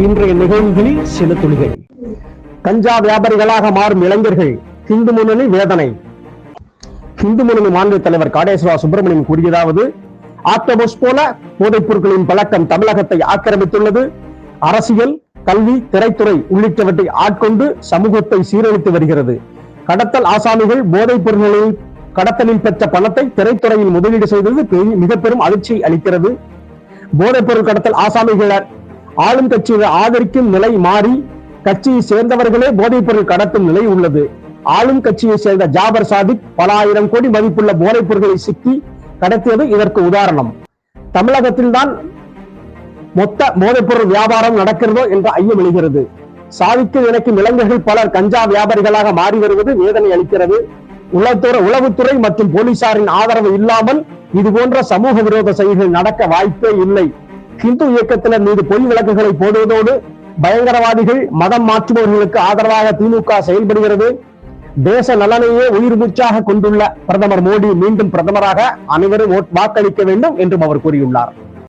இன்றைய நிகழ்வுகளில் சில துளிகள். கஞ்சா வியாபாரிகளாக மாறும் இளைஞர்கள், இந்து முன்னணி வேதனை. இந்து முன்னணி மாநில தலைவர் காடேஸ்வரா சுப்பிரமணியம் கூறியதாவது: ஆக்டோபஸ் போல போதைப் பொருட்களின் பழக்கம் தமிழகத்தை ஆக்கிரமித்துள்ளது. அரசியல், கல்வி, திரைத்துறை உள்ளிட்டவற்றை ஆட்கொண்டு சமூகத்தை சீரழித்து வருகிறது. கடத்தல் ஆசாமிகள் போதைப் பொருட்களில் கடத்தலில் பெற்ற பணத்தை திரைத்துறையில் முதலீடு செய்தது மிக பெரும் அதிர்ச்சியை அளிக்கிறது. போதைப் பொருள் கடத்தல் ஆசாமிகள் ஆளும் கட்சியை ஆதரிக்கும் நிலை மாறி கட்சியை சேர்ந்தவர்களே போதைப் பொருள் கடத்தும் நிலை உள்ளது. ஆளும் கட்சியை சேர்ந்த ஜாபர் சாதிக் பல ஆயிரம் கோடி மதிப்புள்ள போதைப் பொருட்களை சிக்கி கடத்தியது இதற்கு உதாரணம். தமிழகத்தில் தான் மொத்த போதைப் பொருள் வியாபாரம் நடக்கிறதோ என்ற ஐயம் எழுகிறது. சாதிக்க நினைக்கும் இளைஞர்கள் பலர் கஞ்சா வியாபாரிகளாக மாறி வருவது வேதனை அளிக்கிறது. உளவுத்துறை மற்றும் போலீசாரின் ஆதரவு இல்லாமல் இது போன்ற சமூக விரோத செயல்கள் நடக்க வாய்ப்பே இல்லை. ஹிந்து இயக்கத்தினர் மீது பொய் விளக்குகளை போடுவதோடு பயங்கரவாதிகள், மதம் மாற்றுபவர்களுக்கு ஆதரவாக திமுக செயல்படுகிறது. தேச நலனையே உயிர் மூச்சாக கொண்டுள்ள பிரதமர் மோடி மீண்டும் பிரதமராக அனைவரும் வாக்களிக்க வேண்டும் என்றும் அவர் கூறியுள்ளார்.